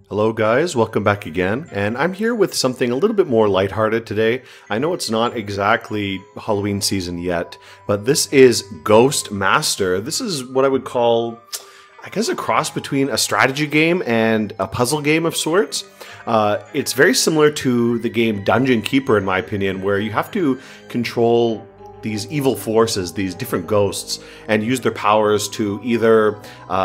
Hello guys, welcome back again, and I'm here with something a little bit more lighthearted today. I know it's not exactly Halloween season yet, but this is Ghost Master. This is what I would call, I guess, a cross between a strategy game and a puzzle game of sorts. It's very similar to the game Dungeon Keeper in my opinion, where you have to control these evil forces, these different ghosts, and use their powers to either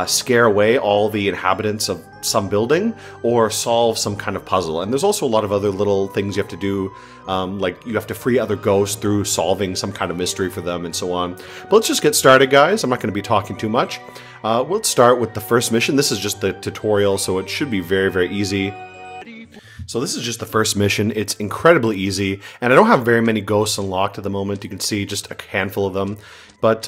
scare away all the inhabitants of some building or solve some kind of puzzle. And there's also a lot of other little things you have to do, like you have to free other ghosts through solving some kind of mystery for them and so on. But let's just get started, guys. I'm not going to be talking too much. We'll start with the first mission. This is just the tutorial, so it should be very, very easy. So this is just the first mission. It's incredibly easy, and I don't have very many ghosts unlocked at the moment. You can see just a handful of them. But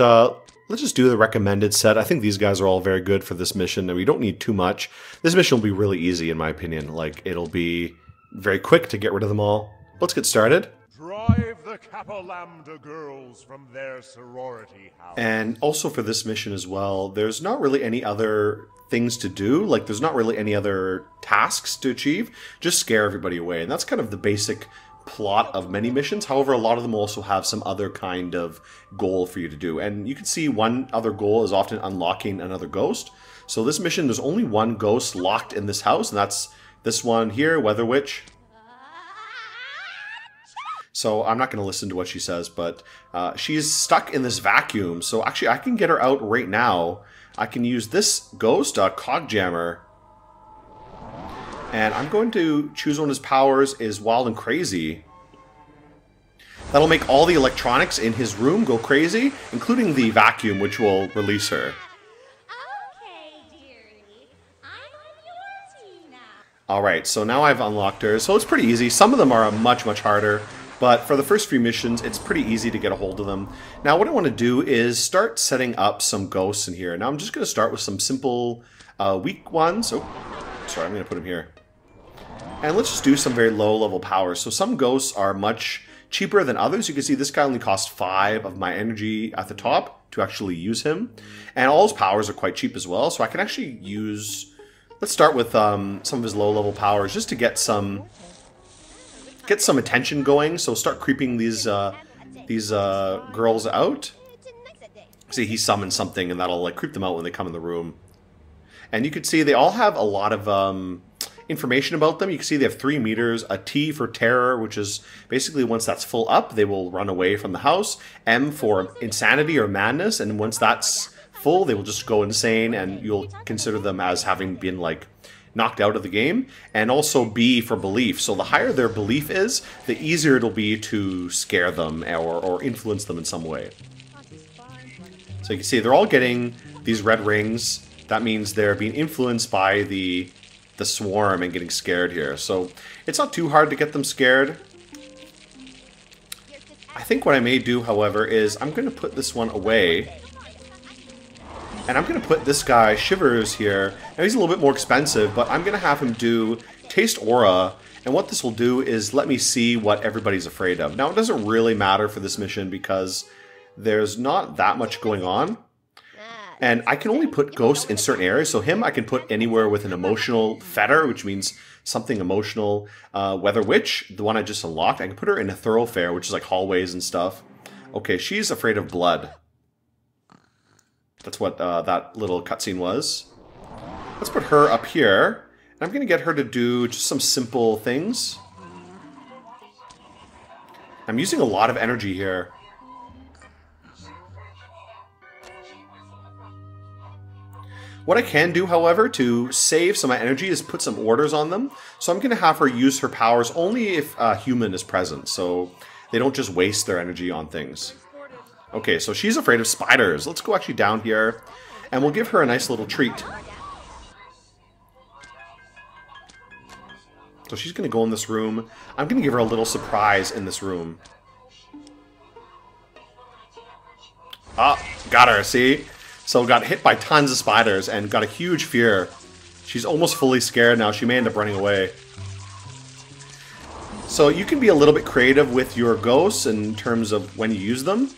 let's just do the recommended set. I think these guys are all very good for this mission, and we don't need too much. This mission will be really easy, in my opinion. Like, it'll be very quick to get rid of them all. Let's get started. Drive the Kappa Lambda girls from their sorority house. And also for this mission as well, there's not really any other things to do. Like, there's not really any other tasks to achieve. Just scare everybody away. And that's kind of the basic plot of many missions. However, a lot of them also have some other kind of goal for you to do. And you can see one other goal is often unlocking another ghost. So this mission, there's only one ghost locked in this house, and that's this one here, Weather Witch. So I'm not going to listen to what she says, but she's stuck in this vacuum. So actually, I can get her out right now. I can use this ghost, Cogjammer. And I'm going to choose one of his powers is Wild and Crazy. That'll make all the electronics in his room go crazy, including the vacuum, which will release her. Okay, dearie. I'm on your team now. Alright, so now I've unlocked her. So it's pretty easy. Some of them are much, much harder. But for the first few missions, it's pretty easy to get a hold of them. Now, what I want to do is start setting up some ghosts in here. Now, I'm just going to start with some simple, weak ones. Oh, sorry, I'm going to put them here. And let's just do some very low-level powers. So some ghosts are much cheaper than others. You can see this guy only cost 5 of my energy at the top to actually use him. And all his powers are quite cheap as well. So I can actually use... Let's start with some of his low-level powers just to get some attention going. So start creeping these girls out. See, he summons something, and that'll like creep them out when they come in the room. And you can see they all have a lot of information about them. You can see they have 3 meters, a T for terror, which is basically once that's full up, they will run away from the house. M for insanity or madness, and once that's full, they will just go insane, and you'll consider them as having been like knocked out of the game. And also B for belief. So the higher their belief is, the easier it'll be to scare them or influence them in some way. So you can see they're all getting these red rings. That means they're being influenced by the swarm and getting scared here. So it's not too hard to get them scared. I think what I may do, however, is I'm going to put this one away. And I'm going to put this guy, Shivers, here. Now, he's a little bit more expensive, but I'm going to have him do Taste Aura. And what this will do is let me see what everybody's afraid of. Now, it doesn't really matter for this mission because there's not that much going on. And I can only put ghosts in certain areas. So him I can put anywhere with an emotional fetter, which means something emotional. Weather Witch, the one I just unlocked, I can put her in a thoroughfare, which is like hallways and stuff. Okay, she's afraid of blood. That's what that little cutscene was. Let's put her up here. And I'm going to get her to do just some simple things. I'm using a lot of energy here. What I can do, however, to save some of my energy is put some orders on them. So I'm going to have her use her powers only if a human is present. So they don't just waste their energy on things. Okay, so she's afraid of spiders. Let's go actually down here, and we'll give her a nice little treat. So she's going to go in this room. I'm going to give her a little surprise in this room. Ah, got her, see? So got hit by tons of spiders and got a huge fear. She's almost fully scared now. She may end up running away. So you can be a little bit creative with your ghosts in terms of when you use them.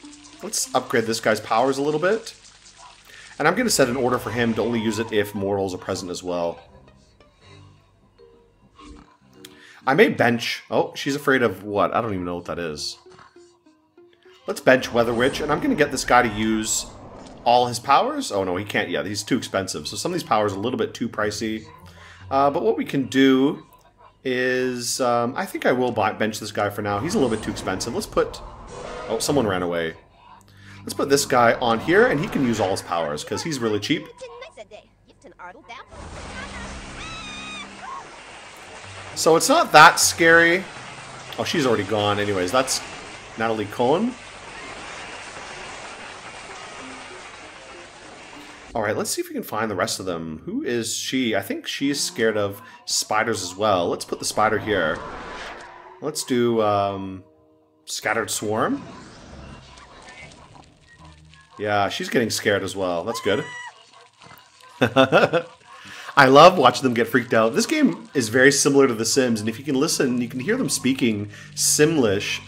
Let's upgrade this guy's powers a little bit. And I'm going to set an order for him to only use it if mortals are present as well. I may bench... Oh, she's afraid of what? I don't even know what that is. Let's bench Weather Witch, and I'm going to get this guy to use all his powers. Oh, no, he can't yet. He's too expensive. So some of these powers are a little bit too pricey. But what we can do is... I think I will bench this guy for now. He's a little bit too expensive. Let's put... Oh, someone ran away. Let's put this guy on here, and he can use all his powers, because he's really cheap. So it's not that scary. Oh, she's already gone anyways. That's Natalie Cohen. Alright, let's see if we can find the rest of them. Who is she? I think she's scared of spiders as well. Let's put the spider here. Let's do Scattered Swarm. Yeah, she's getting scared as well. That's good. I love watching them get freaked out. This game is very similar to The Sims, and if you can listen, you can hear them speaking Simlish,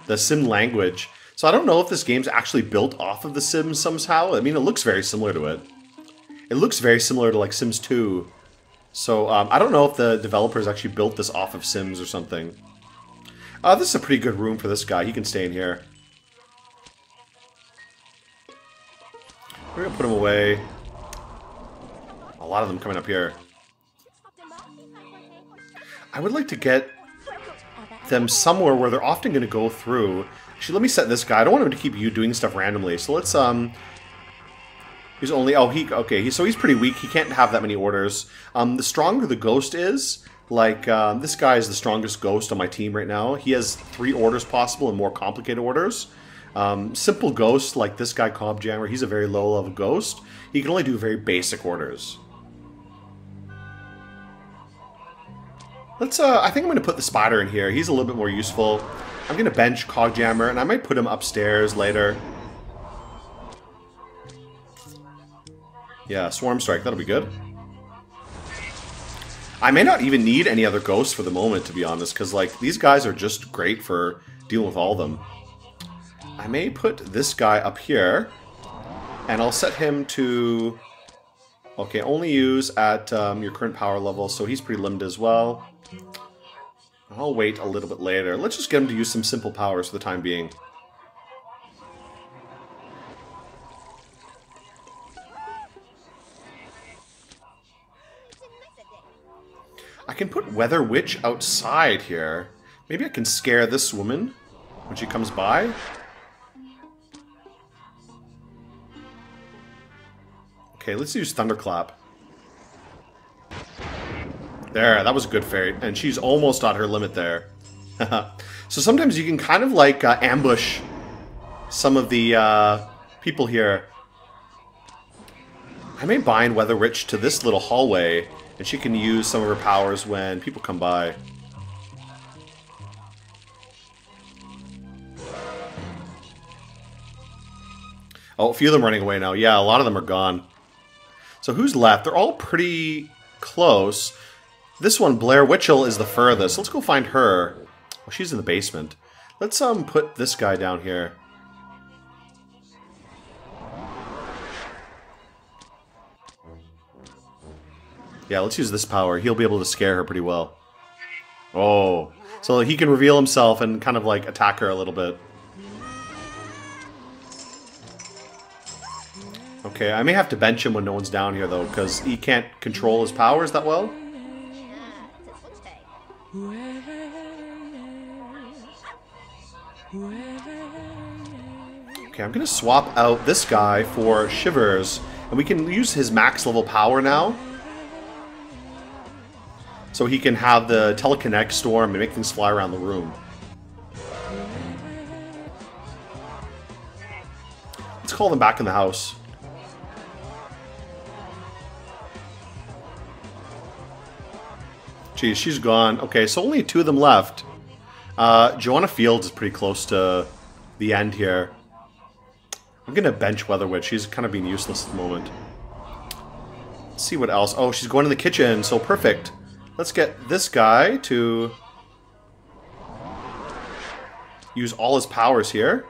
the Sim language. So I don't know if this game's actually built off of The Sims somehow. I mean, it looks very similar to it. It looks very similar to, like, Sims 2. So I don't know if the developers actually built this off of Sims or something. This is a pretty good room for this guy. He can stay in here. We're gonna put him away. A lot of them coming up here. I would like to get them somewhere where they're often gonna go through. Actually, let me set this guy. I don't want him to keep you doing stuff randomly. So let's he's only so he's pretty weak. He can't have that many orders. The stronger the ghost is, like this guy is the strongest ghost on my team right now. He has 3 orders possible and more complicated orders. Simple ghosts like this guy, Cobb Jammer, he's a very low level ghost. He can only do very basic orders. Let's, I think I'm going to put the spider in here. He's a little bit more useful. I'm going to bench Cog Jammer, and I might put him upstairs later. Yeah, Swarm Strike, that'll be good. I may not even need any other ghosts for the moment, to be honest, because, like, these guys are just great for dealing with all of them. I may put this guy up here, and I'll set him to... Okay, only use at your current power level, so he's pretty limited as well. I'll wait a little bit later. Let's just get him to use some simple powers for the time being. I can put Weather Witch outside here. Maybe I can scare this woman when she comes by. Okay, let's use Thunderclap. There, that was a good fairy. And she's almost at her limit there. So sometimes you can kind of like ambush some of the people here. I may bind Weather Witch to this little hallway, and she can use some of her powers when people come by. Oh, a few of them running away now. Yeah, a lot of them are gone. So who's left? They're all pretty close. This one, Blair Witchell, is the furthest. Let's go find her. Oh, she's in the basement. Let's put this guy down here. Yeah, let's use this power. He'll be able to scare her pretty well. Oh, so he can reveal himself and kind of like attack her a little bit. Okay, I may have to bench him when no one's down here though, because he can't control his powers that well. Okay, I'm gonna swap out this guy for Shivers, and we can use his max level power now. So he can have the telekinetic storm and make things fly around the room. Let's call them back in the house. Geez, she's gone. Okay, so only 2 of them left. Joanna Fields is pretty close to the end here. I'm gonna bench Weather Witch. She's kind of being useless at the moment. Let's see what else. Oh, she's going in the kitchen, so perfect. Let's get this guy to use all his powers here.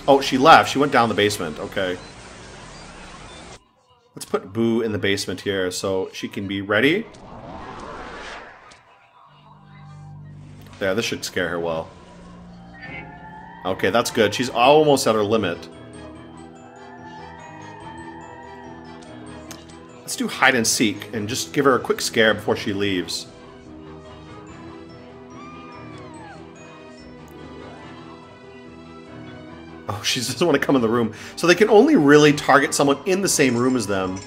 Oh, she left. She went down the basement. Okay. Let's put Boo in the basement here so she can be ready. There, this should scare her well. Okay, that's good. She's almost at her limit. Let's do hide and seek and just give her a quick scare before she leaves. Oh, she doesn't want to come in the room. So they can only really target someone in the same room as them.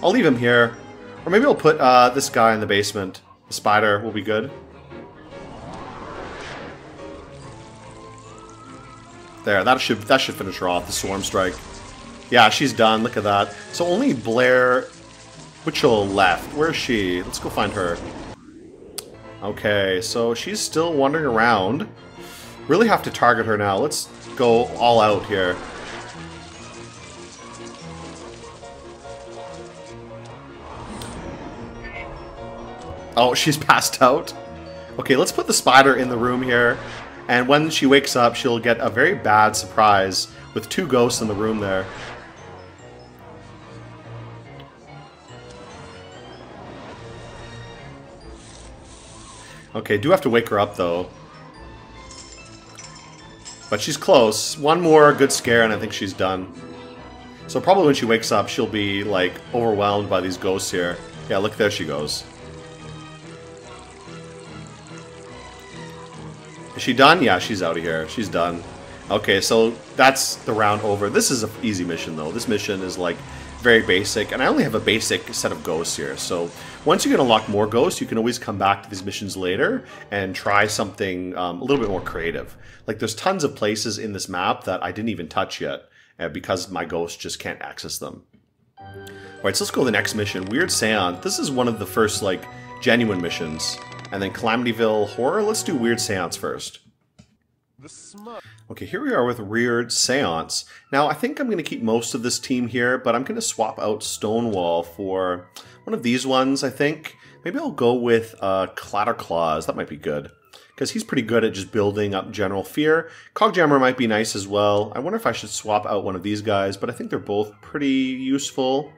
I'll leave him here. Or maybe I'll put this guy in the basement. The spider will be good. There, that should finish her off, the Swarm Strike. Yeah, she's done. Look at that. So only Blair Witchell left. Where is she? Let's go find her. Okay, so she's still wandering around. Really have to target her now. Let's go all out here. Oh, she's passed out. Okay, let's put the spider in the room here. And when she wakes up, she'll get a very bad surprise with 2 ghosts in the room there. Okay, do have to wake her up though. But she's close. One more good scare and I think she's done. So probably when she wakes up, she'll be like overwhelmed by these ghosts here. Yeah, look, there she goes. Is she done? Yeah, she's out of here. She's done. Okay, so that's the round over. This is an easy mission, though. This mission is, like, very basic. And I only have a basic set of ghosts here. So once you can unlock more ghosts, you can always come back to these missions later and try something a little bit more creative. Like, there's tons of places in this map that I didn't even touch yet because my ghosts just can't access them. Alright, so let's go to the next mission. Weird Seance. This is one of the first, like, genuine missions. And then Calamityville Horror. Let's do Weird Seance first. Okay, here we are with Weird Seance. Now, I think I'm going to keep most of this team here, but I'm going to swap out Stonewall for one of these ones, I think. Maybe I'll go with Clatterclaws. That might be good. Because he's pretty good at just building up general fear. Cogjammer might be nice as well. I wonder if I should swap out one of these guys, but I think they're both pretty useful.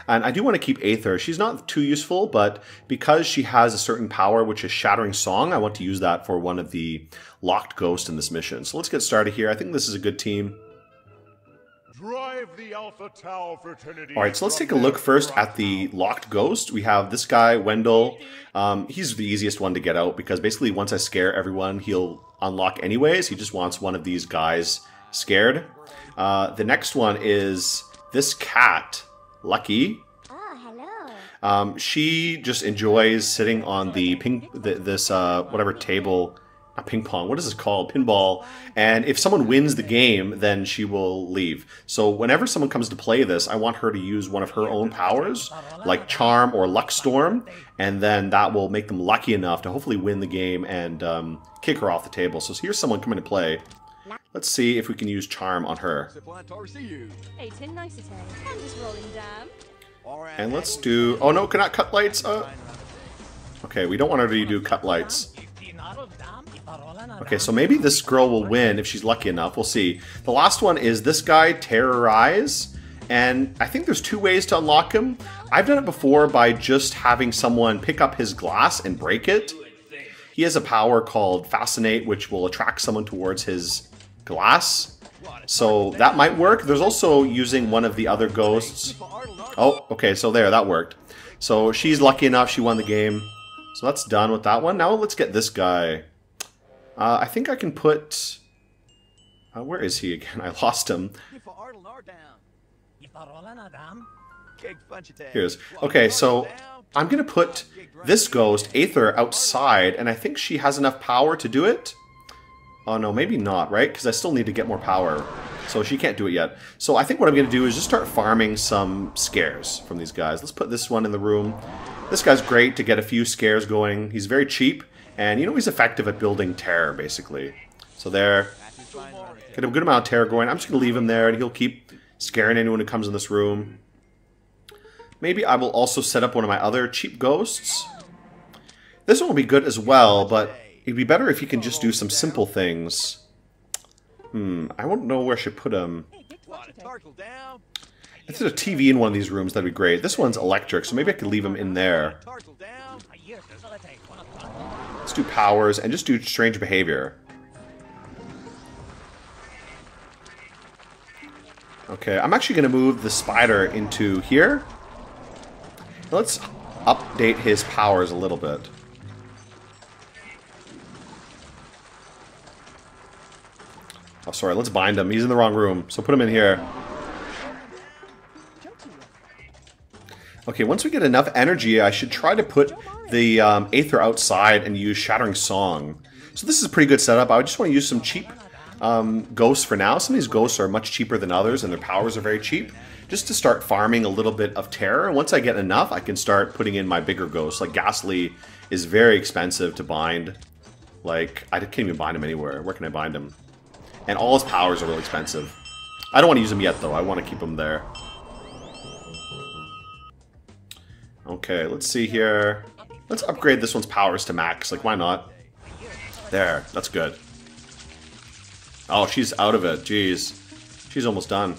And I do want to keep Aether. She's not too useful, but because she has a certain power, which is Shattering Song, I want to use that for one of the locked ghosts in this mission. So let's get started here. I think this is a good team. Drive the Alpha Tau fraternity. Alright, so let's take a look first at the locked ghost. We have this guy, Wendell. He's the easiest one to get out because basically once I scare everyone, he'll unlock anyways. He just wants one of these guys scared. The next one is this cat, Lucky. Oh, hello. She just enjoys sitting on the whatever table, not ping pong, what is this called? Pinball. And if someone wins the game, then she will leave. So whenever someone comes to play this, I want her to use one of her own powers, like Charm or Luck Storm, and then that will make them lucky enough to hopefully win the game and kick her off the table. So here's someone coming to play. Let's see if we can use Charm on her. And let's do... Oh no, cannot cut lights? Okay, we don't want her to do cut lights. Okay, so maybe this girl will win if she's lucky enough. We'll see. The last one is this guy, Terrorize. And I think there's 2 ways to unlock him. I've done it before by just having someone pick up his glass and break it. He has a power called Fascinate, which will attract someone towards his glass. So that might work. There's also using one of the other ghosts. Oh, okay, so there, that worked. So she's lucky enough, she won the game. So that's done with that one. Now let's get this guy. I think I can put... where is he again? I lost him. Here's... Okay, so I'm going to put this ghost, Aether, outside, and I think she has enough power to do it. Oh no, maybe not, right? Because I still need to get more power. So she can't do it yet. So I think what I'm going to do is just start farming some scares from these guys. Let's put this one in the room. This guy's great to get a few scares going. He's very cheap, and you know he's effective at building terror, basically. So there. Get a good amount of terror going. I'm just going to leave him there, and he'll keep scaring anyone who comes in this room. Maybe I will also set up one of my other cheap ghosts. This one will be good as well, but it'd be better if you can just do some simple things. I won't know where I should put him. If there's a TV in one of these rooms, that'd be great. This one's electric, so maybe I could leave him in there. Let's do powers and just do strange behavior. Okay, I'm actually going to move the spider into here. Let's update his powers a little bit. Oh, sorry, let's bind him. He's in the wrong room, so put him in here. Okay, once we get enough energy, I should try to put the Aether outside and use Shattering Song. So this is a pretty good setup. I just want to use some cheap ghosts for now. Some of these ghosts are much cheaper than others, and their powers are very cheap. Just to start farming a little bit of terror. And once I get enough, I can start putting in my bigger ghosts. Like Ghastly is very expensive to bind. Like, I can't even bind him anywhere. Where can I bind him? And all his powers are really expensive. I don't want to use them yet, though. I want to keep them there. Okay, let's see here. Let's upgrade this one's powers to max. Like, why not? There, that's good. Oh, she's out of it. Jeez. She's almost done.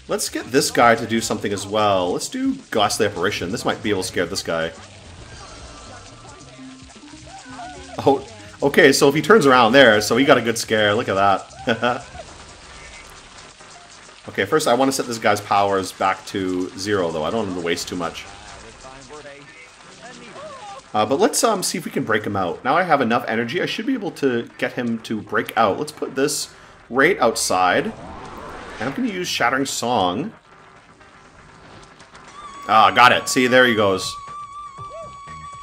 Let's get this guy to do something as well. Let's do Ghastly Apparition. This might be able to scare this guy. Oh, okay, so if he turns around there, so he got a good scare. Look at that. Okay, first I want to set this guy's powers back to 0, though. I don't want him to waste too much. But let's see if we can break him out. Now I have enough energy. I should be able to get him to break out. Let's put this right outside. And I'm going to use Shattering Song. Ah, got it. See, there he goes.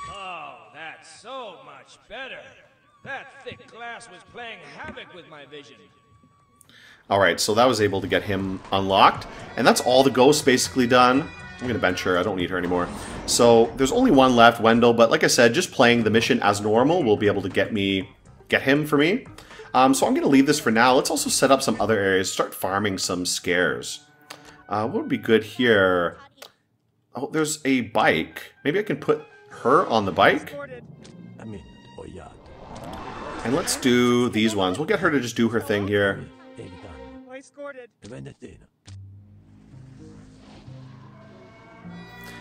Oh, that's so much better. That thick glass was playing havoc with my vision. Alright, so that was able to get him unlocked. And that's all the ghosts basically done. I'm going to bench her. I don't need her anymore. So there's only one left, Wendell. But like I said, just playing the mission as normal will be able to get him for me. So I'm going to leave this for now. Let's also set up some other areas. Start farming some scares. What would be good here? Oh, there's a bike. Maybe I can put her on the bike. And let's do these ones. We'll get her to just do her thing here.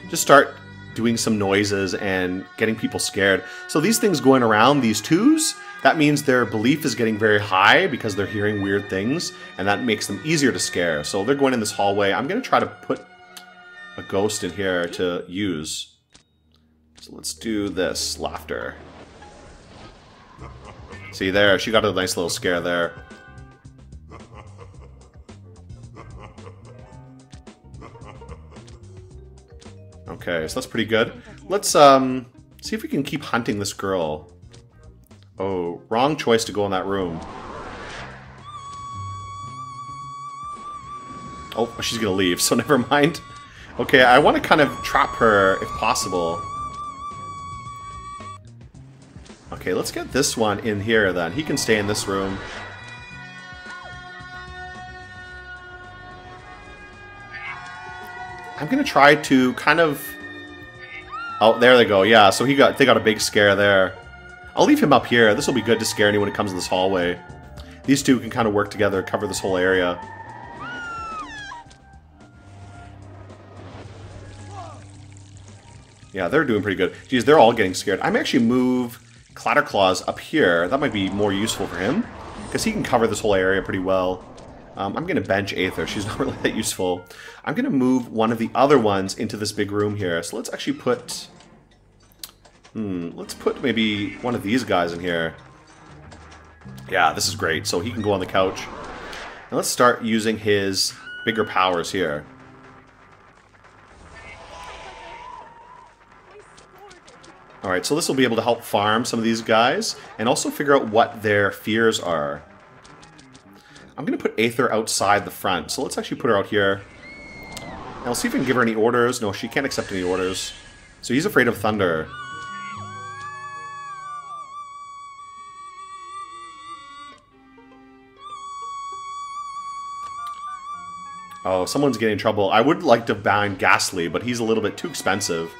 Just start doing some noises and getting people scared. So these things going around, these twos, that means their belief is getting very high because they're hearing weird things, and that makes them easier to scare. So they're going in this hallway. I'm going to try to put a ghost in here to use. So let's do this. Laughter. See there, she got a nice little scare there. Okay, so that's pretty good. Let's see if we can keep hunting this girl. Oh, wrong choice to go in that room. Oh, she's gonna leave, so never mind. Okay, I want to kind of trap her if possible. Okay, let's get this one in here then. He can stay in this room. I'm gonna try to kind of... Oh, there they go. Yeah, so they got a big scare there. I'll leave him up here. This will be good to scare anyone who comes in this hallway. These two can kind of work together, cover this whole area. Yeah, they're doing pretty good. Geez, they're all getting scared. I'm actually move Clatterclaws up here. That might be more useful for him, because he can cover this whole area pretty well. I'm going to bench Aether. She's not really that useful. I'm going to move one of the other ones into this big room here. So let's actually put... let's put maybe one of these guys in here. Yeah, this is great. So he can go on the couch. And let's start using his bigger powers here. Alright, so this will be able to help farm some of these guys, and also figure out what their fears are. I'm going to put Aether outside the front, so let's actually put her out here. And I'll see if we can give her any orders. No, she can't accept any orders. So he's afraid of thunder. Oh, someone's getting in trouble. I would like to ban Ghastly, but he's a little bit too expensive.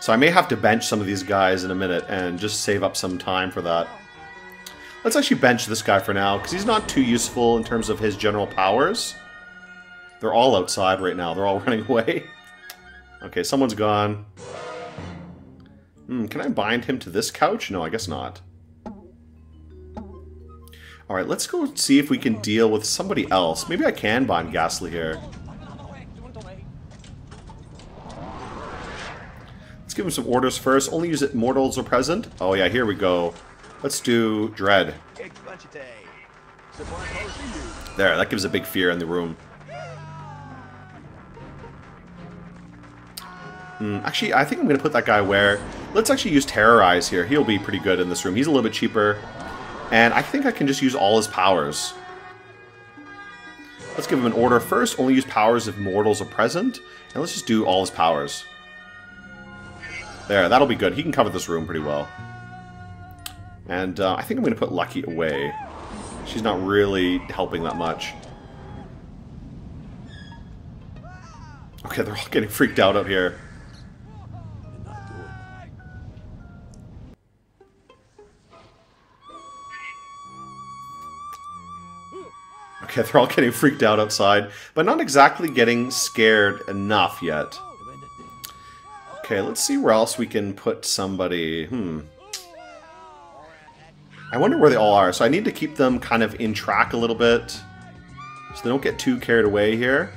So I may have to bench some of these guys in a minute and just save up some time for that. Let's actually bench this guy for now, because he's not too useful in terms of his general powers. They're all outside right now. They're all running away. Okay, someone's gone. Can I bind him to this couch? No, I guess not. Alright, let's go see if we can deal with somebody else. Maybe I can bind Ghastly here. Let's give him some orders first. Only use it mortals are present. Oh yeah, here we go. Let's do Dread. There, that gives a big fear in the room. Actually, I think I'm going to put that guy where... Let's actually use Terrorize here. He'll be pretty good in this room. He's a little bit cheaper. And I think I can just use all his powers. Let's give him an order first. Only use powers if mortals are present. And let's just do all his powers. There, that'll be good. He can cover this room pretty well. And I think I'm going to put Lucky away. She's not really helping that much. Okay, they're all getting freaked out here. Okay, they're all getting freaked out outside, but not exactly getting scared enough yet. Okay, let's see where else we can put somebody. I wonder where they all are, so I need to keep them kind of in track a little bit, so they don't get too carried away here.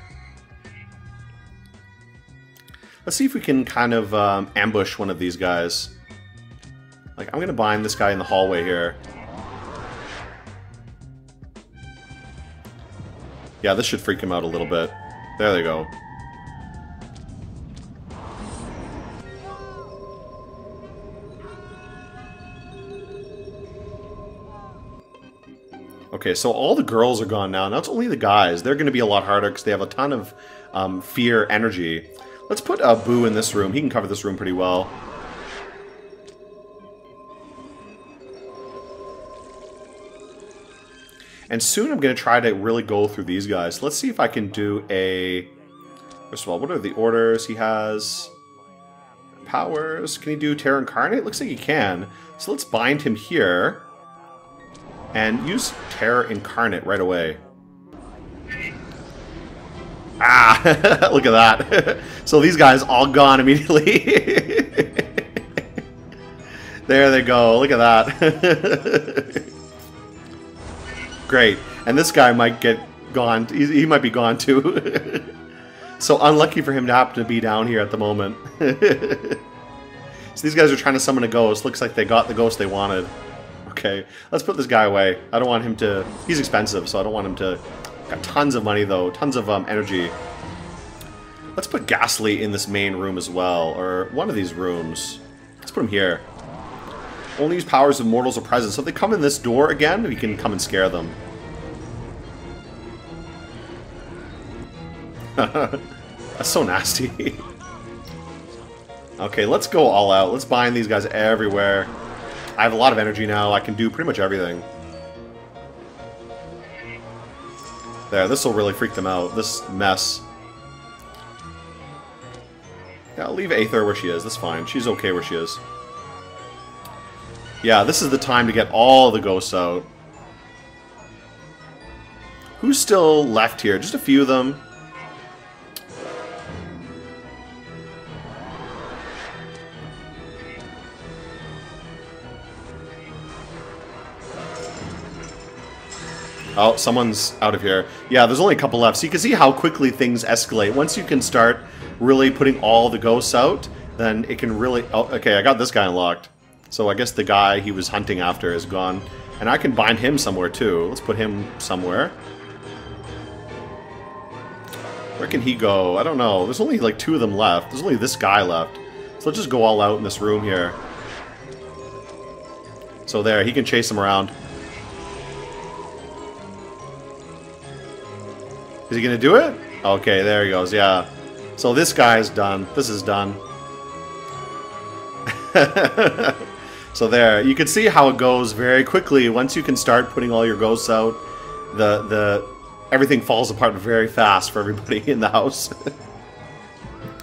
Let's see if we can kind of ambush one of these guys. Like, I'm going to bind this guy in the hallway here. Yeah, this should freak him out a little bit. There they go. Okay, so all the girls are gone now. Now it's only the guys. They're going to be a lot harder because they have a ton of fear energy. Let's put Boo in this room. He can cover this room pretty well. And soon I'm going to try to really go through these guys. Let's see if I can do a... First of all, what are the orders he has? Powers. Can he do Terror Incarnate? Looks like he can. So let's bind him here. And use Terror Incarnate right away. Ah! Look at that. So these guys all gone immediately. There they go. Look at that. Great. And this guy might get gone. He might be gone too. So unlucky for him to happen to be down here at the moment. So these guys are trying to summon a ghost. Looks like they got the ghost they wanted. Okay. Let's put this guy away. I don't want him to... He's expensive, so I don't want him to... Got tons of money, though. Tons of energy. Let's put Ghastly in this main room as well. Or one of these rooms. Let's put him here. Only use powers if mortals are present. So if they come in this door again, we can come and scare them. That's so nasty. Okay, let's go all out. Let's bind these guys everywhere. I have a lot of energy now. I can do pretty much everything. There, this will really freak them out. This mess. Yeah, I'll leave Aether where she is. That's fine. She's okay where she is. Yeah, this is the time to get all the ghosts out. Who's still left here? Just a few of them. Oh, someone's out of here. Yeah, there's only a couple left. So you can see how quickly things escalate. Once you can start really putting all the ghosts out, then it can really... Oh, okay, I got this guy unlocked. So I guess the guy he was hunting after is gone. And I can bind him somewhere too. Let's put him somewhere. Where can he go? I don't know. There's only like 2 of them left. There's only this guy left. So let's just go all out in this room here. So there, he can chase him around. Is he gonna do it? Okay, there he goes, yeah. So this guy's done. This is done. So there, you can see how it goes very quickly. Once you can start putting all your ghosts out, everything falls apart very fast for everybody in the house.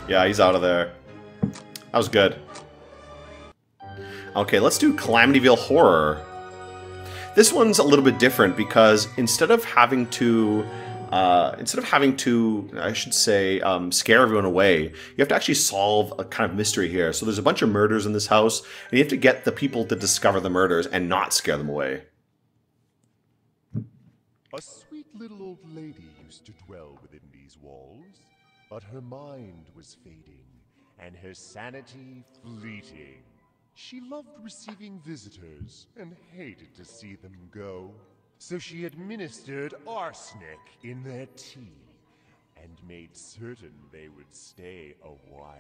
Yeah, he's out of there. That was good. Okay, let's do Calamityville Horror. This one's a little bit different because instead of having to instead of having to, I should say, scare everyone away, you have to actually solve a kind of mystery here. So there's a bunch of murders in this house, and you have to get the people to discover the murders and not scare them away. A sweet little old lady used to dwell within these walls, but her mind was fading, and her sanity fleeting. She loved receiving visitors, and hated to see them go. So she administered arsenic in their tea, and made certain they would stay a while.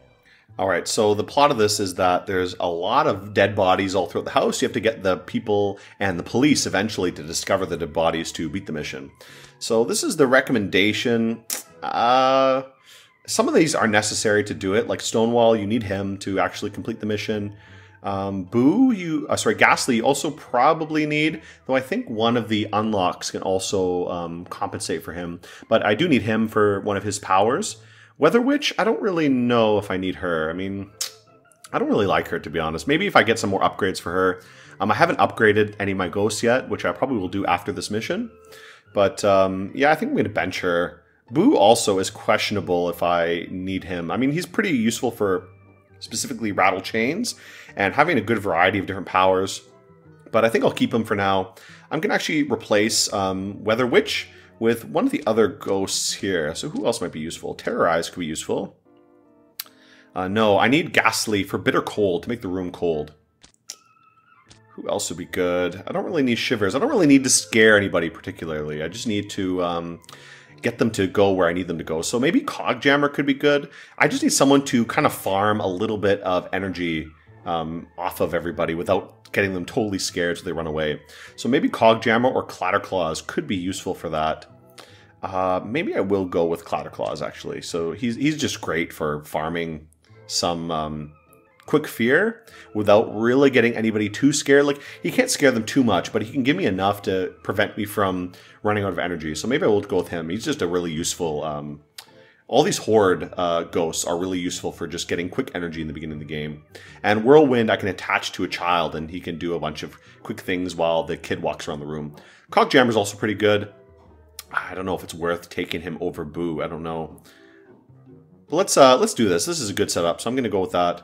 Alright, so the plot of this is that there's a lot of dead bodies all throughout the house. You have to get the people and the police eventually to discover the dead bodies to beat the mission. So this is the recommendation. Some of these are necessary to do it, like Stonewall, you need him to actually complete the mission. Ghastly you also probably need, though I think one of the unlocks can also compensate for him. But I do need him for one of his powers. Weather Witch, I don't really know if I need her. I mean, I don't really like her, to be honest. Maybe if I get some more upgrades for her. I haven't upgraded any of my ghosts yet, which I probably will do after this mission. But yeah, I think I'm going to bench her. Boo also is questionable if I need him. I mean, he's pretty useful for specifically rattle chains and having a good variety of different powers, but I think I'll keep him for now. I'm going to actually replace Weather Witch with one of the other ghosts here. So who else might be useful? Terrorize could be useful. No, I need Ghastly for Bitter Cold to make the room cold. Who else would be good? I don't really need Shivers. I don't really need to scare anybody particularly. I just need to get them to go where I need them to go. So maybe Cogjammer could be good. I just need someone to kind of farm a little bit of energy off of everybody without getting them totally scared so they run away. So maybe Cogjammer or Clatterclaws could be useful for that. Maybe I will go with Clatterclaws, actually. So he's just great for farming some quick fear without really getting anybody too scared. Like, he can't scare them too much, but he can give me enough to prevent me from running out of energy. So maybe I will go with him. He's just a really useful... all these Horde ghosts are really useful for just getting quick energy in the beginning of the game. And Whirlwind I can attach to a child, and he can do a bunch of quick things while the kid walks around the room. Cogjammer's also pretty good. I don't know if it's worth taking him over Boo. I don't know. But let's do this. This is a good setup, so I'm going to go with that.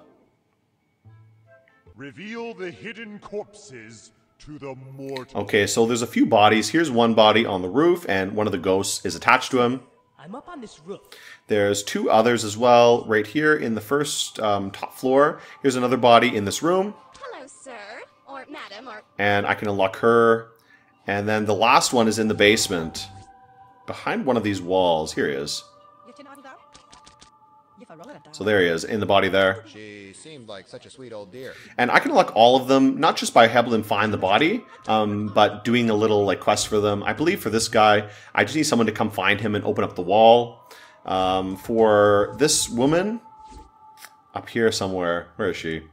Reveal the hidden corpses to the mortals. Okay, so there's a few bodies. Here's one body on the roof, and one of the ghosts is attached to him. I'm up on this roof. There's two others as well, right here in the first top floor. Here's another body in this room. Hello, sir, or madam, or... And I can unlock her. And then the last one is in the basement, behind one of these walls. Here he is. So there he is, in the body there. She seemed like such a sweet old dear. And I can unlock all of them, not just by helping them find the body, but doing a little like quest for them. I believe for this guy, I just need someone to come find him and open up the wall. For this woman, up here somewhere, where is she?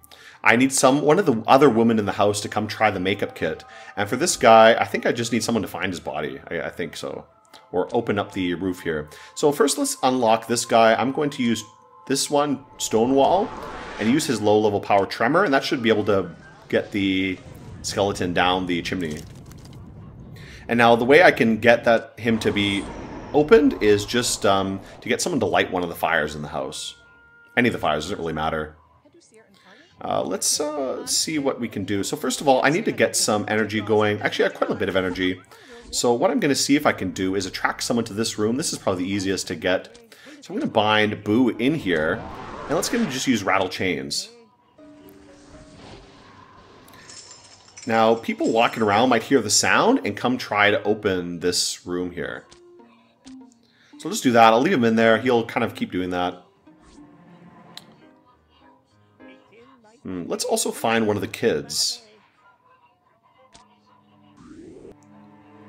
I need one of the other women in the house to come try the makeup kit. And for this guy, I think I just need someone to find his body. I think so. Or open up the roof here. So first let's unlock this guy. I'm going to use this one, Stonewall, and use his low-level power Tremor, and that should be able to get the skeleton down the chimney. And now the way I can get him to be opened is just to get someone to light one of the fires in the house. Any of the fires, doesn't really matter. Let's see what we can do. So first of all, I need to get some energy going. Actually, I have quite a bit of energy. So what I'm going to see if I can do is attract someone to this room. This is probably the easiest to get. So I'm going to bind Boo in here, and let's get him to just use rattle chains. Now, people walking around might hear the sound and come try to open this room here. So I'll just do that. I'll leave him in there. He'll kind of keep doing that. Let's also find one of the kids.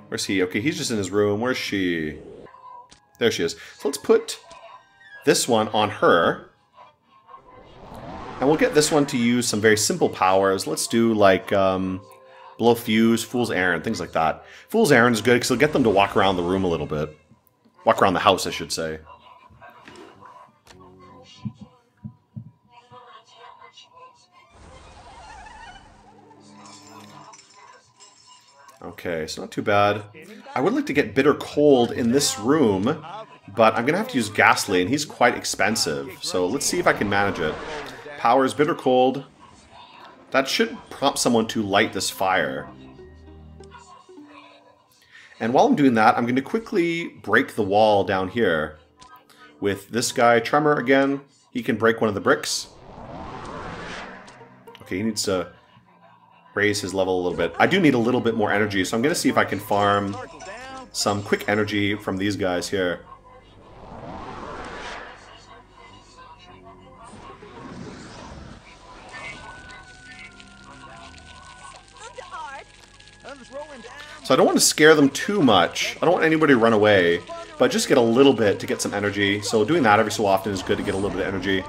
Where's he? Okay, he's just in his room. Where's she? There she is. So let's put this one on her. And we'll get this one to use some very simple powers. Let's do like Blow Fuse, Fool's Errand, things like that. Fool's Errand is good because it'll get them to walk around the room a little bit. Walk around the house, I should say. Okay, so not too bad. I would like to get bitter cold in this room, but I'm going to have to use Ghastly, and he's quite expensive. So let's see if I can manage it. Powers bitter cold. That should prompt someone to light this fire. And while I'm doing that, I'm going to quickly break the wall down here. With this guy, Tremor, again. He can break one of the bricks. Okay, he needs to raise his level a little bit. I do need a little bit more energy, so I'm going to see if I can farm some quick energy from these guys here. So I don't want to scare them too much. I don't want anybody to run away, but just get a little bit to get some energy. So doing that every so often is good to get a little bit of energy.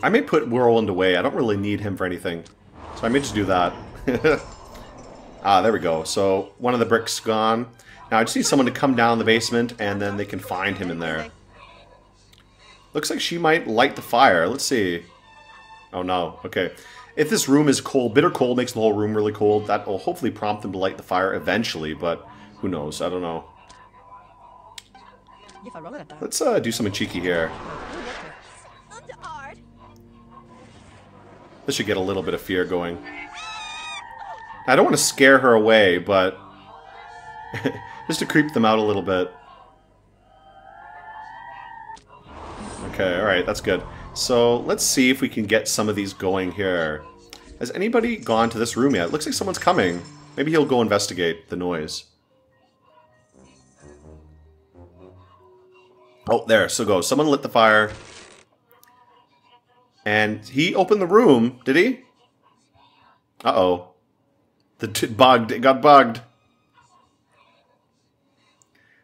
I may put Whirlwind away. I don't really need him for anything. So I may just do that. Ah, there we go. So one of the bricks gone. Now I just need someone to come down the basement and then they can find him in there. Looks like she might light the fire. Let's see. Oh no, okay. If this room is cold, bitter cold makes the whole room really cold. That will hopefully prompt them to light the fire eventually, but who knows? I don't know. Let's do something cheeky here. This should get a little bit of fear going. I don't want to scare her away, but just to creep them out a little bit. Okay, alright, that's good. So let's see if we can get some of these going here. Has anybody gone to this room yet? Looks like someone's coming. Maybe he'll go investigate the noise. Oh, there. So go. Someone lit the fire. And he opened the room. Did he? Uh-oh. It got bugged.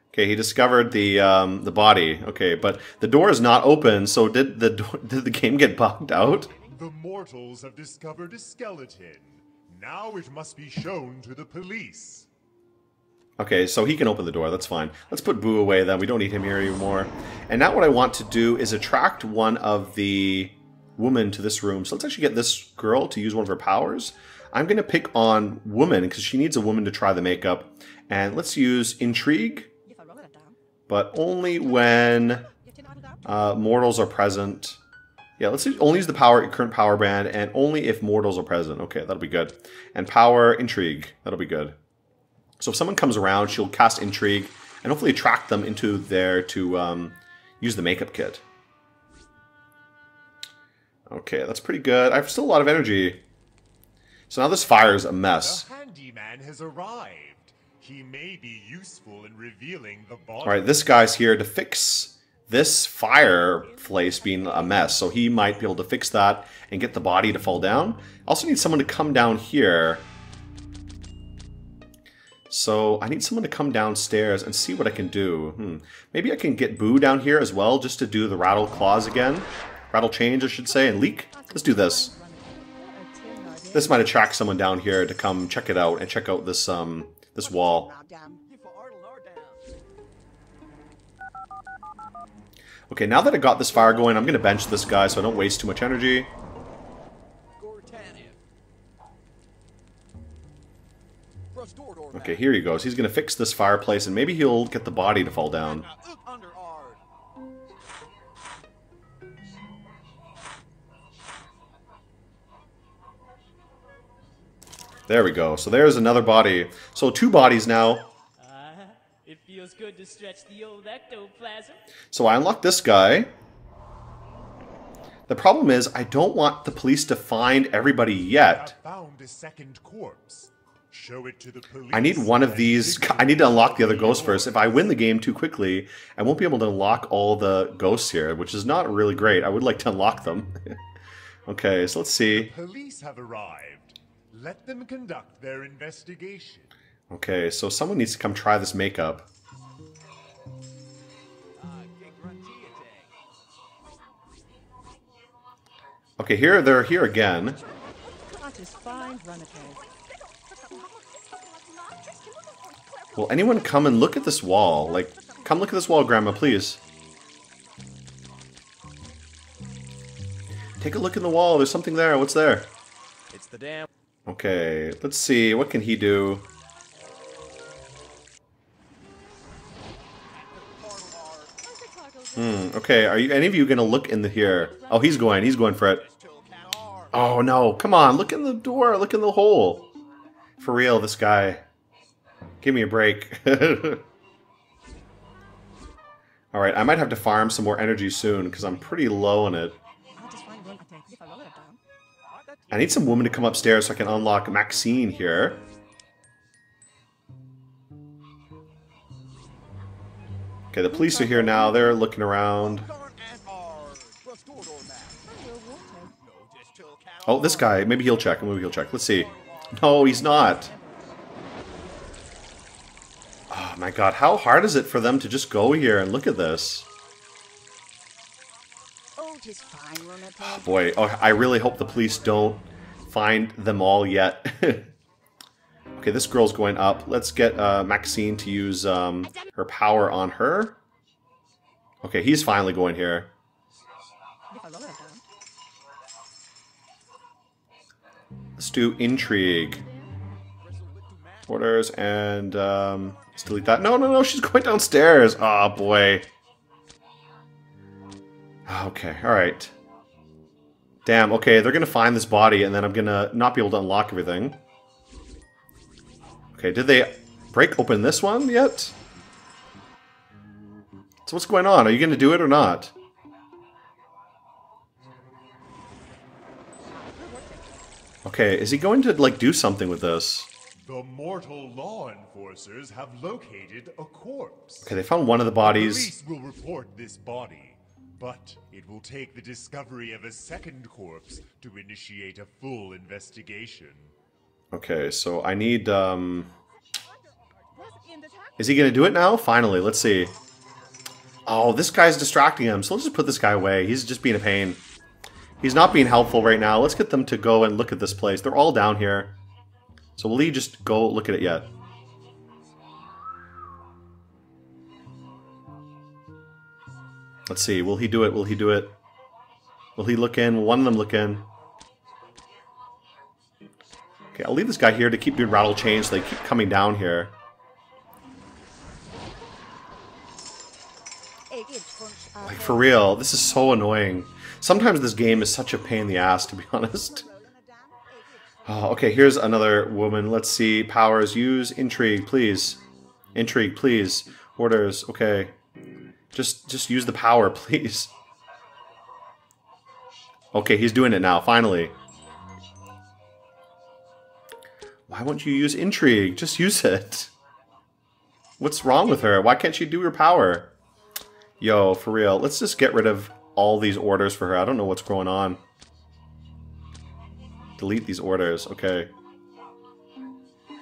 Okay, he discovered the body. Okay, but the door is not open, so did the game get bugged out? The mortals have discovered a skeleton. Now it must be shown to the police. Okay, so he can open the door, that's fine. Let's put Boo away then, we don't need him here anymore. And now what I want to do is attract one of the women to this room. So let's actually get this girl to use one of her powers. I'm going to pick on woman, because she needs a woman to try the makeup. And let's use Intrigue. But only when mortals are present. Yeah, let's only use the current power band, and only if mortals are present. Okay, that'll be good. And power, Intrigue. That'll be good. So if someone comes around, she'll cast Intrigue, and hopefully attract them into there to use the makeup kit. Okay, that's pretty good. I have still a lot of energy. So now this fire is a mess. The handyman has arrived. He may be useful in revealing the body. Alright, this guy's here to fix this fireplace being a mess. So he might be able to fix that and get the body to fall down. Also need someone to come down here. So I need someone to come downstairs and see what I can do. Maybe I can get Boo down here as well, just to do the rattle claws again. Rattle change, I should say, and leak. Let's do this. This might attract someone down here to come check it out and check out this this wall. Okay, now that I got this fire going, I'm going to bench this guy so I don't waste too much energy. Okay, here he goes. He's going to fix this fireplace and maybe he'll get the body to fall down. There we go. So there's another body. So 2 bodies now. It feels good to stretch the old ectoplasm. So I unlocked this guy. The problem is I don't want the police to find everybody yet. Found a second corpse. Show it to the police. I need one of these. I need to unlock the other ghosts first. If I win the game too quickly, I won't be able to unlock all the ghosts here, which is not really great. I would like to unlock them. Okay, so let's see. The police have arrived. Let them conduct their investigation. Okay, so someone needs to come try this makeup. Okay, they're here again. Will anyone come and look at this wall? Like, come look at this wall, Grandma, please. Take a look in the wall. There's something there. What's there? It's the damn. Okay, let's see. What can he do? Okay, are you any of you gonna look in the here? Oh, he's going for it. Oh no, come on, look in the door, look in the hole. For real, this guy. Give me a break. Alright, I might have to farm some more energy soon, because I'm pretty low on it. I need some woman to come upstairs so I can unlock Maxine here. Okay, the police are here now. They're looking around. Oh, this guy. Maybe he'll check. Maybe he'll check. Let's see. No, he's not. Oh my god, how hard is it for them to just go here and look at this? Oh boy, oh, I really hope the police don't find them all yet. Okay, this girl's going up. Let's get Maxine to use her power on her. Okay, he's finally going here. Let's do intrigue. Orders and let's delete that. No, no, no, she's going downstairs. Oh boy. Okay, alright. Damn, okay, they're gonna find this body and then I'm gonna not be able to unlock everything. Okay, did they break open this one yet? So what's going on? Are you gonna do it or not? Okay, is he going to, like, do something with this? The mortal law enforcers have located a corpse. Okay, they found one of the bodies. Police will report this body, but it will take the discovery of a second corpse to initiate a full investigation. Okay, so I need, Is he gonna do it now? Finally, let's see. Oh, this guy's distracting him, so let's just put this guy away. He's just being a pain. He's not being helpful right now. Let's get them to go and look at this place. They're all down here. So will he just go look at it yet? Let's see. Will he do it? Will he do it? Will he look in? Will one of them look in? Okay, I'll leave this guy here to keep doing rattle chains so they keep coming down here. Like, for real, this is so annoying. Sometimes this game is such a pain in the ass, to be honest. Oh, okay, here's another woman. Let's see. Powers. Use intrigue, please. Intrigue, please. Orders. Okay. Just use the power, please. Okay, he's doing it now, finally. Why won't you use intrigue? Just use it. What's wrong with her? Why can't she do her power? Yo, for real. Let's just get rid of all these orders for her. I don't know what's going on. Delete these orders. Okay.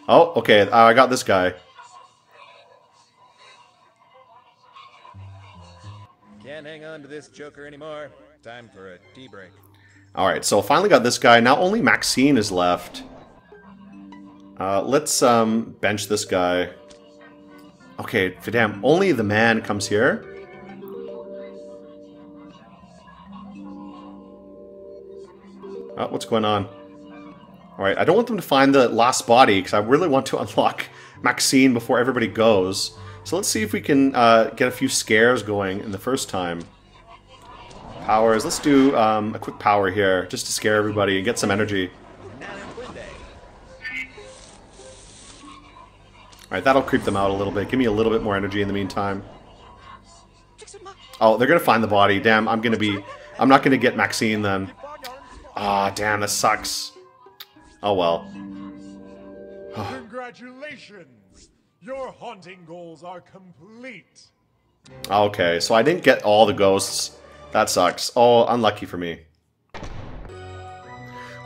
Oh, okay. I got this guy. Can't hang on to this joker anymore. Time for a tea break. Alright, so finally got this guy. Now only Maxine is left. Let's bench this guy. Okay, damn. Only the man comes here. Oh, what's going on? Alright, I don't want them to find the last body, because I really want to unlock Maxine before everybody goes. So let's see if we can get a few scares going in the first time. Powers. Let's do a quick power here, just to scare everybody and get some energy. Alright, that'll creep them out a little bit. Give me a little bit more energy in the meantime. Oh, they're gonna find the body. Damn, I'm not gonna get Maxine then. Ah, damn, that sucks. Oh well. Congratulations! Your haunting goals are complete. Okay, so I didn't get all the ghosts. That sucks. Oh, unlucky for me.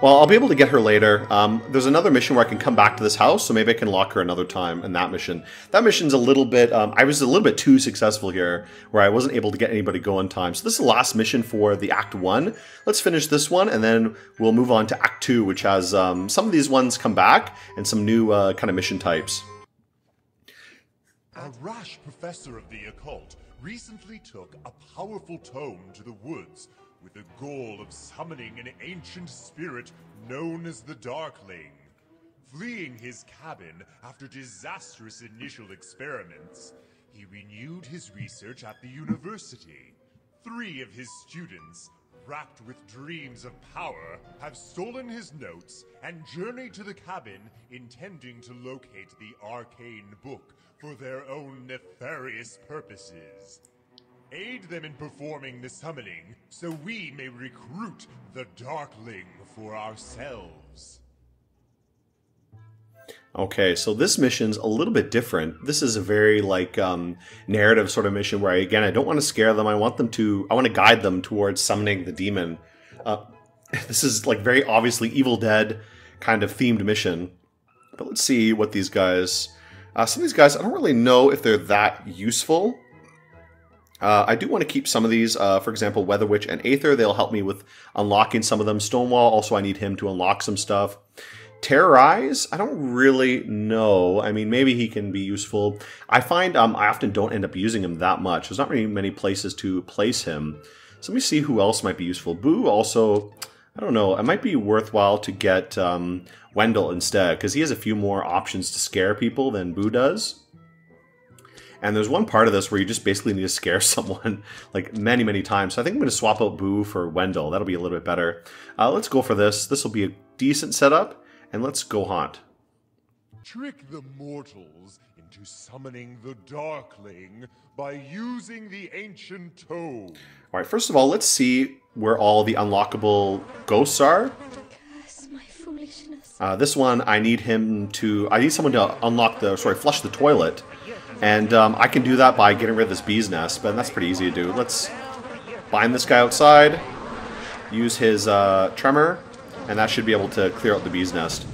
Well, I'll be able to get her later. There's another mission where I can come back to this house, so maybe I can lock her another time in that mission. That mission's a little bit... I was a little bit too successful here, where I wasn't able to get anybody go in time. So this is the last mission for the Act 1. Let's finish this one, and then we'll move on to Act 2, which has some of these ones come back, and some new kind of mission types. A rash professor of the occult recently took a powerful tome to the woods, with the goal of summoning an ancient spirit known as the Darkling. Fleeing his cabin after disastrous initial experiments, he renewed his research at the university. 3 of his students, wrapped with dreams of power, have stolen his notes and journeyed to the cabin intending to locate the arcane book for their own nefarious purposes. Aid them in performing the summoning so we may recruit the Darkling for ourselves. Okay, so this mission's a little bit different. This is a very, like, narrative sort of mission where, again, I don't want to scare them. I want to guide them towards summoning the demon. This is, like, very obviously Evil Dead kind of themed mission. But let's see what these guys... some of these guys, I don't really know if they're that useful. I do want to keep some of these. For example, Weather Witch and Aether. They'll help me with unlocking some of them. Stonewall, also I need him to unlock some stuff. Terrorize? I don't really know. I mean, maybe he can be useful. I find I often don't end up using him that much. There's not really many places to place him. So let me see who else might be useful. Boo also, I don't know. It might be worthwhile to get Wendell instead, because he has a few more options to scare people than Boo does. And there's one part of this where you just basically need to scare someone like many, many times. So I think I'm going to swap out Boo for Wendell. That'll be a little bit better. Let's go for this. This will be a decent setup. And let's go haunt. Trick the mortals into summoning the Darkling by using the ancient tome. Alright, first of all, let's see where all the unlockable ghosts are. Curse my foolishness. This one, I need someone to, flush the toilet. And I can do that by getting rid of this bee's nest, but that's pretty easy to do. Let's bind this guy outside, use his tremor, and that should be able to clear out the bee's nest.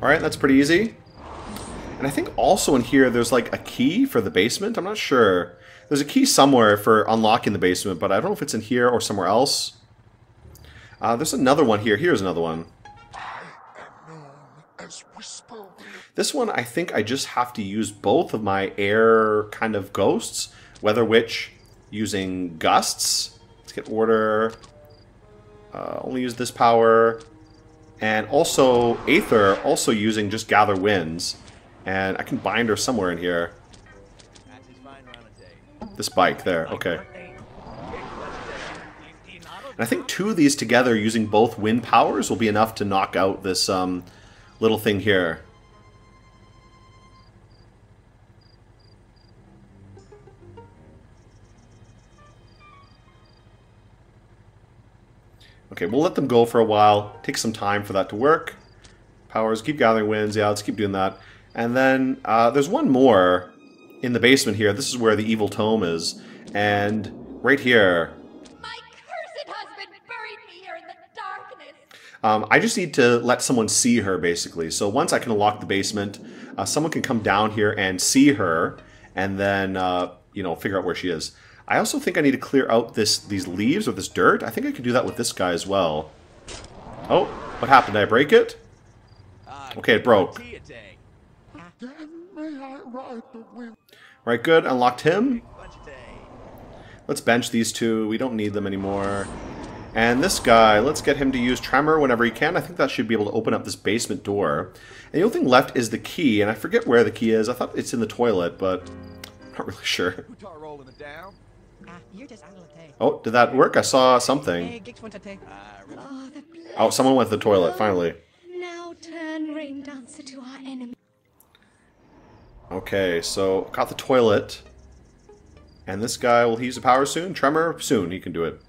Alright, that's pretty easy. And I think also in here there's like a key for the basement. I'm not sure. There's a key somewhere for unlocking the basement, but I don't know if it's in here or somewhere else. There's another one here. Here's another one. This one, I think I just have to use both of my air kind of ghosts. Weather Witch using gusts. Let's get order. Only use this power. And also Aether also using just gather winds. And I can bind her somewhere in here. This bike there, okay. And I think 2 of these together using both wind powers will be enough to knock out this little thing here. Okay, we'll let them go for a while. Take some time for that to work. Powers, keep gathering winds. Yeah, let's keep doing that. And then there's one more in the basement here. This is where the evil tome is. And right here. My cursed husband buried me here in the darkness. I just need to let someone see her, basically. So once I can unlock the basement, someone can come down here and see her. And then, you know, figure out where she is. I also think I need to clear out these leaves or this dirt. I think I could do that with this guy as well. Oh, what happened? Did I break it? Okay, it broke. Right, good. Unlocked him. Let's bench these 2. We don't need them anymore. And this guy, let's get him to use Tremor whenever he can. I think that should be able to open up this basement door. And the only thing left is the key, and I forget where the key is. I thought it's in the toilet, but I'm not really sure. Oh, did that work? I saw something. Oh, someone went to the toilet, finally. Now turn rain dancer to our enemy. Okay, so got the toilet. And this guy, will he use the power soon? Tremor? Soon, he can do it.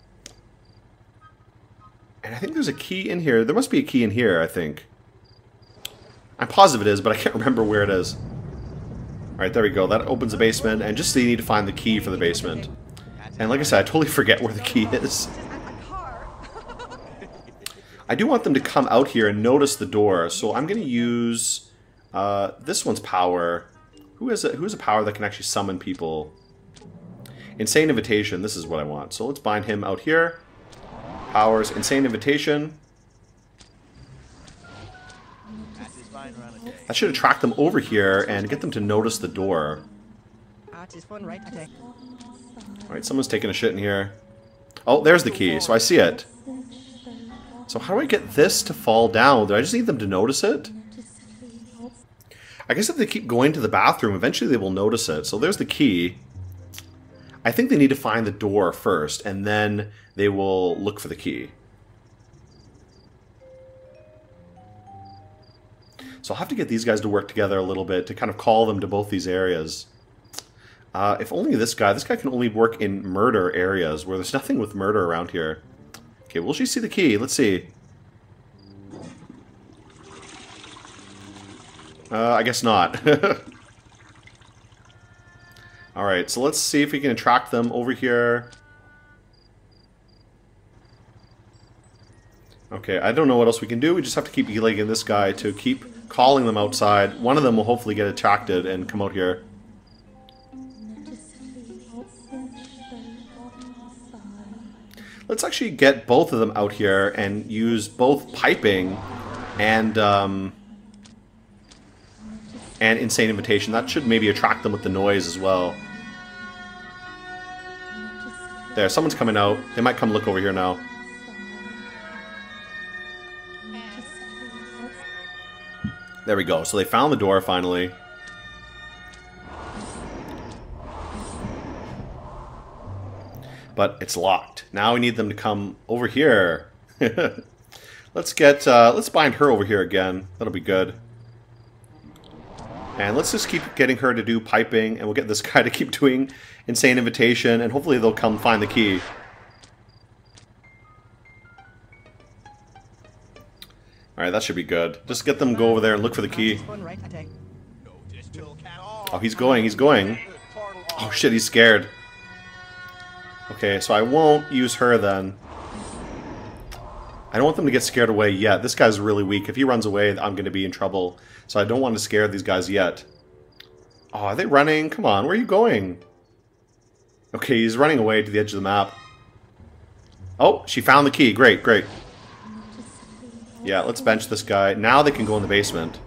And I think there's a key in here. There must be a key in here, I think. I'm positive it is, but I can't remember where it is. Alright, there we go. That opens the basement, and just so you need to find the key for the basement. And like I said, I totally forget where the key is. I do want them to come out here and notice the door, so I'm going to use this one's power. Who has a power that can actually summon people? Insane Invitation, this is what I want. So let's bind him out here. Powers, Insane Invitation. That should attract them over here and get them to notice the door. It's fun, right? Alright, someone's taking a shit in here. Oh, there's the key, so I see it. So how do I get this to fall down? Do I just need them to notice it? I guess if they keep going to the bathroom, eventually they will notice it. So there's the key. I think they need to find the door first, and then they will look for the key. So I'll have to get these guys to work together a little bit to kind of call them to both these areas. If only this guy can only work in murder areas where there's nothing with murder around here. Okay, will she see the key? Let's see. I guess not. Alright, so let's see if we can attract them over here. Okay, I don't know what else we can do. We just have to keep egging this guy to keep calling them outside. One of them will hopefully get attracted and come out here. Let's actually get both of them out here and use both piping and insane invitation. That should maybe attract them with the noise as well. There, someone's coming out. They might come look over here now. There we go. So they found the door finally. But it's locked. Now we need them to come over here. Let's bind her over here again. That'll be good. And let's just keep getting her to do piping, and we'll get this guy to keep doing insane invitation, and hopefully they'll come find the key. Alright, that should be good. Just get them to go over there and look for the key. Oh, he's going. Oh shit, he's scared. Okay, so I won't use her then. I don't want them to get scared away yet. This guy's really weak. If he runs away, I'm going to be in trouble. So I don't want to scare these guys yet. Oh, are they running? Come on, where are you going? Okay, he's running away to the edge of the map. Oh, she found the key. Great, great. Yeah, let's bench this guy. Now they can go in the basement.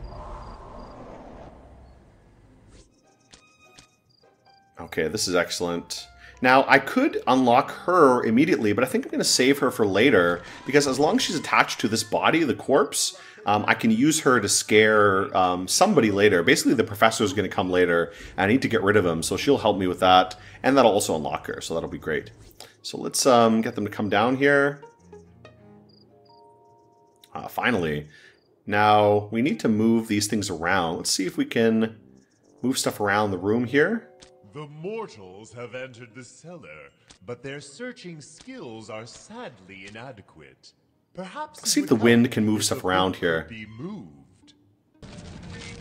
Okay, this is excellent. Now, I could unlock her immediately, but I think I'm going to save her for later, because as long as she's attached to this body, the corpse, I can use her to scare somebody later. Basically, the professor is going to come later, and I need to get rid of him, so she'll help me with that, and that'll also unlock her, so that'll be great. So let's get them to come down here. Finally. Now, we need to move these things around. Let's see if we can move stuff around the room here. The mortals have entered the cellar, but their searching skills are sadly inadequate. Perhaps let's see if the wind can move stuff around here. Be moved.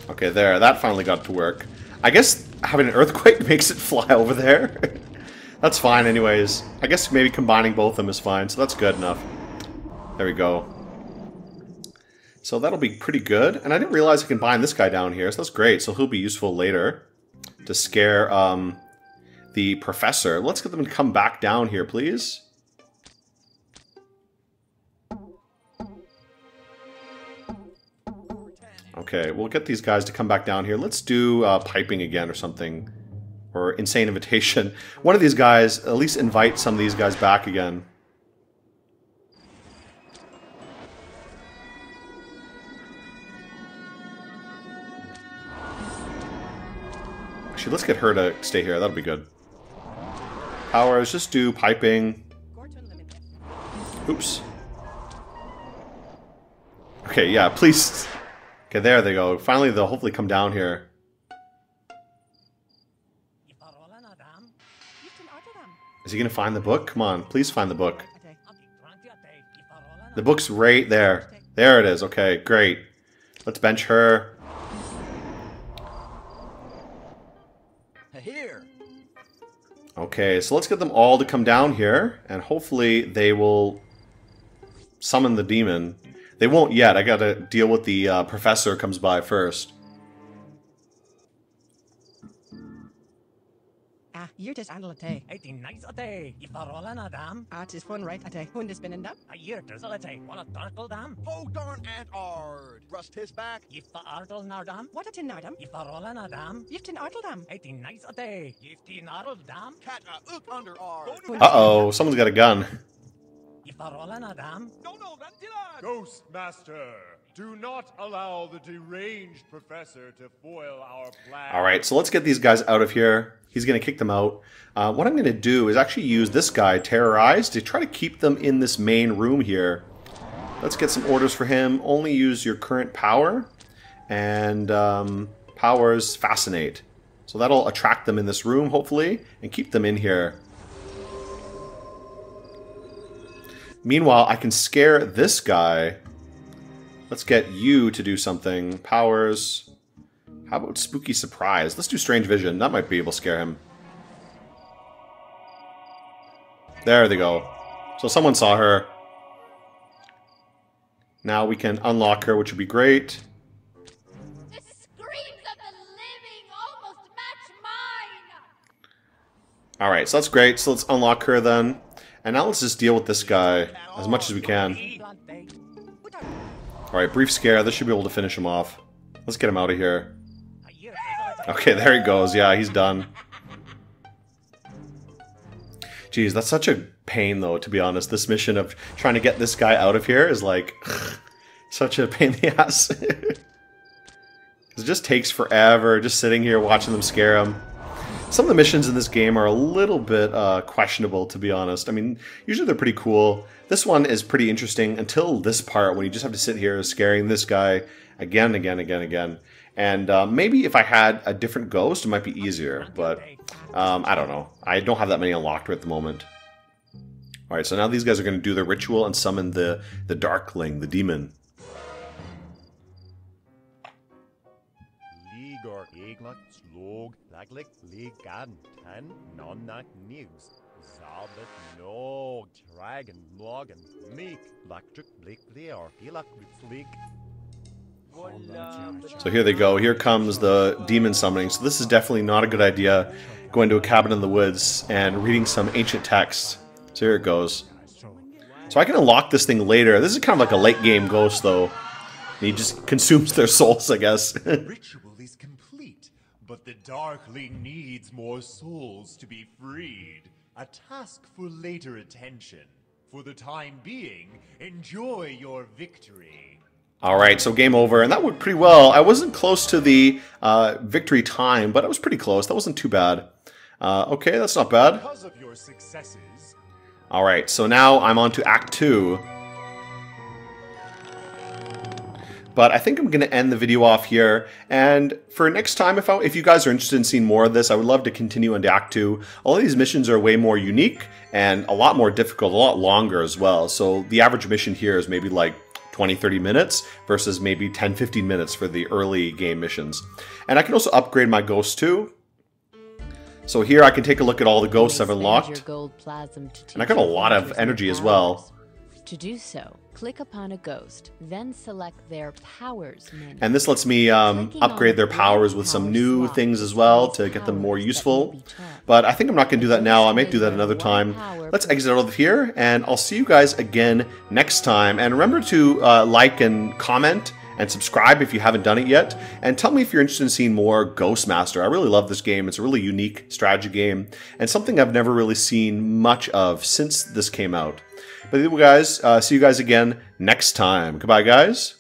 Okay, there. That finally got to work. I guess having an earthquake makes it fly over there. That's fine anyways. I guess maybe combining both of them is fine, so that's good enough. There we go. So that'll be pretty good. And I didn't realize I can bind this guy down here, so that's great. So he'll be useful later to scare the professor. Let's get them to come back down here, please. Okay, we'll get these guys to come back down here. Let's do piping again or something. Or insane invitation. One of these guys, at least invite some of these guys back again. Actually, let's get her to stay here. That'll be good. Powers, just do piping. Oops. Okay, yeah, please. Okay, there they go. Finally, they'll hopefully come down here. Is he gonna find the book? Come on, please find the book. The book's right there. There it is. Okay, great. Let's bench her. Here. Okay, so let's get them all to come down here, and hopefully they will summon the demon. They won't yet. I gotta deal with the professor comes by first. You're just anlate. 18 nights a day. Iparola na dam. It's fun, right? Hund is spinning up. A year to solate. Wanna darkle dam. Oh, darn Aunt Ard. rust his back. If the Ardal Nardam, What a tin nardam? if the Rola Nardam, Yiftin ardaldam. 18 nights a day. If the Nardam, Cat ook under R. Uh-oh, someone's got a gun. if the Rola Nardam, Ghostmaster, do not allow the deranged professor to foil our plan. Alright, so let's get these guys out of here. He's going to kick them out. What I'm going to do is actually use this guy, Terrorize, to try to keep them in this main room here. Let's get some orders for him. Only use your current power. And powers Fascinate. So that'll attract them in this room, hopefully, and keep them in here. Meanwhile, I can scare this guy. Let's get you to do something. Powers. How about Spooky Surprise? Let's do Strange Vision. That might be able to scare him. There they go. So someone saw her. Now we can unlock her, which would be great. The screams of the living almost match mine. Alright, so that's great. So let's unlock her then. And now let's just deal with this guy as much as we can. Alright, brief scare. This should be able to finish him off. Let's get him out of here. Okay, there he goes. Yeah, he's done. Jeez, that's such a pain, though, to be honest. This mission of trying to get this guy out of here is, like, such a pain in the ass. It just takes forever, just sitting here watching them scare him. Some of the missions in this game are a little bit questionable, to be honest. I mean, usually they're pretty cool. This one is pretty interesting until this part, when you just have to sit here scaring this guy again, again, again, again. And maybe if I had a different ghost, it might be easier, but I don't know. I don't have that many unlocked at the moment. Alright, so now these guys are going to do their ritual and summon the Darkling, the demon. So here they go. Here comes the demon summoning. So this is definitely not a good idea, going to a cabin in the woods and reading some ancient text. So here it goes. So I can unlock this thing later. This is kind of like a late game ghost, though. He just consumes their souls, I guess. The ritual is complete, but the Darkling needs more souls to be freed. A task for later attention. For the time being, enjoy your victory. Alright, so game over, and that went pretty well. I wasn't close to the victory time, but I was pretty close. That wasn't too bad. Okay, that's not bad. Because of your successes, Alright, so now I'm on to Act 2. But I think I'm going to end the video off here. And for next time, if you guys are interested in seeing more of this, I would love to continue into Act 2. All of these missions are way more unique and a lot more difficult, a lot longer as well. So the average mission here is maybe like 20-30 minutes versus maybe 10-15 minutes for the early game missions. And I can also upgrade my ghosts too. So here I can take a look at all the ghosts I've unlocked. And I got a lot of energy as well. To do so, click upon a ghost, then select their powers menu. And this lets me upgrade their powers with some new things as well to get them more useful. But I think I'm not going to do that now. I might do that another time. Let's exit out of here, and I'll see you guys again next time. And remember to like and comment and subscribe if you haven't done it yet. And tell me if you're interested in seeing more Ghostmaster. I really love this game. It's a really unique strategy game and something I've never really seen much of since this came out. But anyway, guys, see you guys again next time. Goodbye, guys.